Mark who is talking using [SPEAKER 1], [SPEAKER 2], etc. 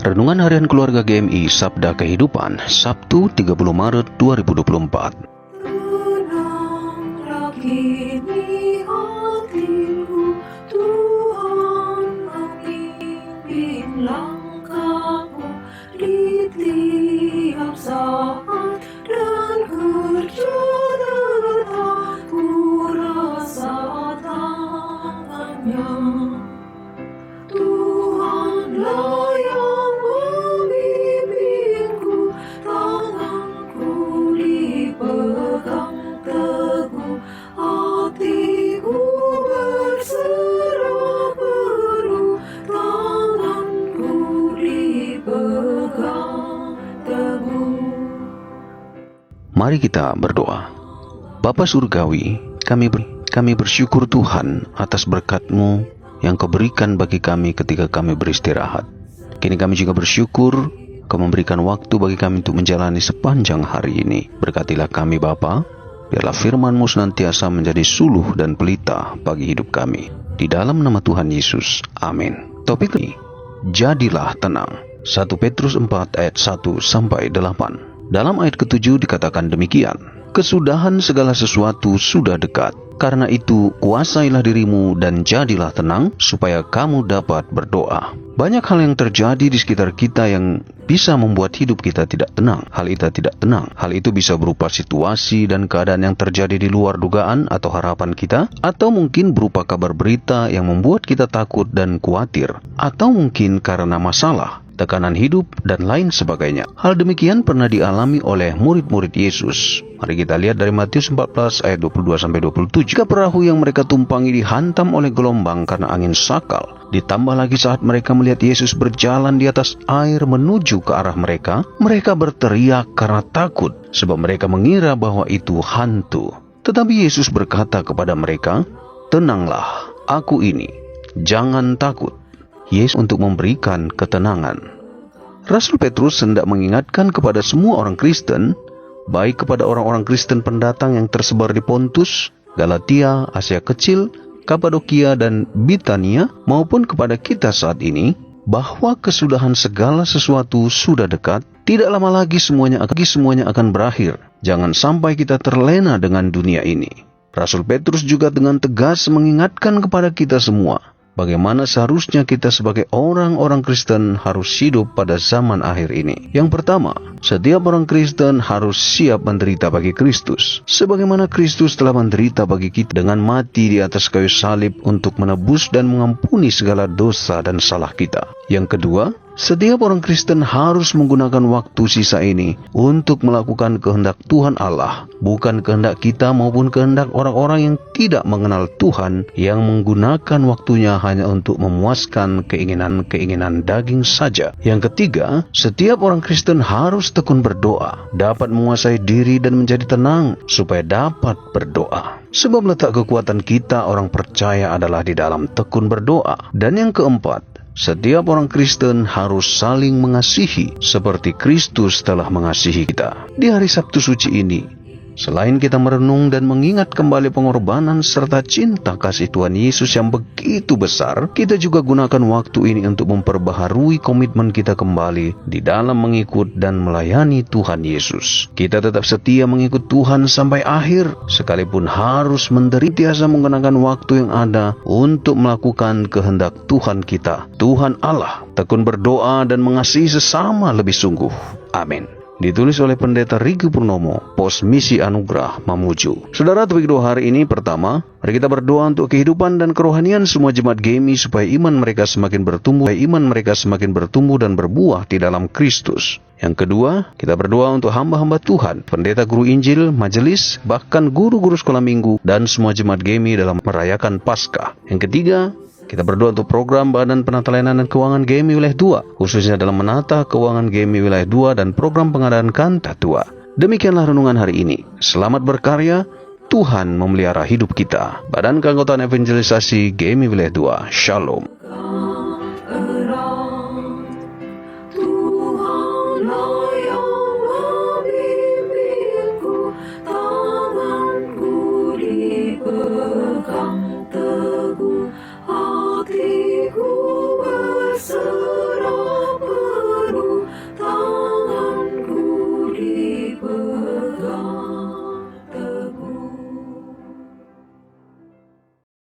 [SPEAKER 1] Renungan Harian Keluarga GMI Sabda Kehidupan, Sabtu 30 Maret 2024.
[SPEAKER 2] Tenanglah kini hatiku, Tuhan memimpin langkahku di tiap saat dan kerja nyata ku rasa tangannya. Tuhanlah yang membimbingku, tanganku dipegang teguh, hatiku berserah penuh, tanganku dipegang teguh.
[SPEAKER 1] Mari kita berdoa. Bapa Surgawi, kami bersyukur Tuhan atas berkat-Mu yang Kau berikan bagi kami ketika kami beristirahat. Kini kami juga bersyukur Kau memberikan waktu bagi kami untuk menjalani sepanjang hari ini. Berkatilah kami Bapa, biarlah firman-Mu senantiasa menjadi suluh dan pelita bagi hidup kami. Di dalam nama Tuhan Yesus, amin. Topik ini, jadilah tenang. 1 Petrus 4 ayat 1-8. Dalam ayat ke-7 dikatakan demikian, kesudahan segala sesuatu sudah dekat. Karena itu, kuasailah dirimu dan jadilah tenang, supaya kamu dapat berdoa. Banyak hal yang terjadi di sekitar kita yang bisa membuat hidup kita tidak tenang. Hal itu bisa berupa situasi dan keadaan yang terjadi di luar dugaan atau harapan kita, atau mungkin berupa kabar berita yang membuat kita takut dan khawatir, atau mungkin karena masalah, tekanan hidup, dan lain sebagainya. Hal demikian pernah dialami oleh murid-murid Yesus. Mari kita lihat dari Matius 14 ayat 22-27. Jika perahu yang mereka tumpangi dihantam oleh gelombang karena angin sakal, ditambah lagi saat mereka melihat Yesus berjalan di atas air menuju ke arah mereka, mereka berteriak karena takut, sebab mereka mengira bahwa itu hantu. Tetapi Yesus berkata kepada mereka, "Tenanglah, aku ini, jangan takut." Yesus untuk memberikan ketenangan. Rasul Petrus hendak mengingatkan kepada semua orang Kristen, baik kepada orang-orang Kristen pendatang yang tersebar di Pontus, Galatia, Asia Kecil, Kapadokia, dan Bitania, maupun kepada kita saat ini, bahwa kesudahan segala sesuatu sudah dekat. Tidak lama lagi semuanya akan berakhir. Jangan sampai kita terlena dengan dunia ini. Rasul Petrus juga dengan tegas mengingatkan kepada kita semua, bagaimana seharusnya kita sebagai orang-orang Kristen harus hidup pada zaman akhir ini. Yang pertama, setiap orang Kristen harus siap menderita bagi Kristus, sebagaimana Kristus telah menderita bagi kita dengan mati di atas kayu salib untuk menebus dan mengampuni segala dosa dan salah kita. Yang kedua, setiap orang Kristen harus menggunakan waktu sisa ini untuk melakukan kehendak Tuhan Allah, bukan kehendak kita maupun kehendak orang-orang yang tidak mengenal Tuhan, yang menggunakan waktunya hanya untuk memuaskan keinginan-keinginan daging saja. Yang ketiga, setiap orang Kristen harus tekun berdoa, dapat menguasai diri dan menjadi tenang supaya dapat berdoa. Sebab letak kekuatan kita orang percaya adalah di dalam tekun berdoa. Dan yang keempat, setiap orang Kristen harus saling mengasihi seperti Kristus telah mengasihi kita. Di hari Sabtu suci ini, selain kita merenung dan mengingat kembali pengorbanan serta cinta kasih Tuhan Yesus yang begitu besar, kita juga gunakan waktu ini untuk memperbaharui komitmen kita kembali di dalam mengikut dan melayani Tuhan Yesus. Kita tetap setia mengikut Tuhan sampai akhir, sekalipun harus menderita menggunakan waktu yang ada untuk melakukan kehendak Tuhan kita, Tuhan Allah. Tekun berdoa dan mengasihi sesama lebih sungguh. Amin. Ditulis oleh Pendeta Rigi Purnomo, Pos Misi Anugerah, Mamuju. Saudara, topik doa hari ini pertama, mari kita berdoa untuk kehidupan dan kerohanian semua jemaat GMI supaya iman mereka semakin bertumbuh dan berbuah di dalam Kristus. Yang kedua, kita berdoa untuk hamba-hamba Tuhan, pendeta, guru Injil, majelis, bahkan guru-guru sekolah minggu, dan semua jemaat GMI dalam merayakan Paskah. Yang ketiga, kita berdoa untuk program Badan Penata Layanan dan Keuangan GMI Wilayah 2, khususnya dalam menata keuangan GMI Wilayah 2 dan program pengadaan kanta tua. Demikianlah renungan hari ini. Selamat berkarya, Tuhan memelihara hidup kita. Badan Keanggotaan Evangelisasi GMI Wilayah 2, Shalom.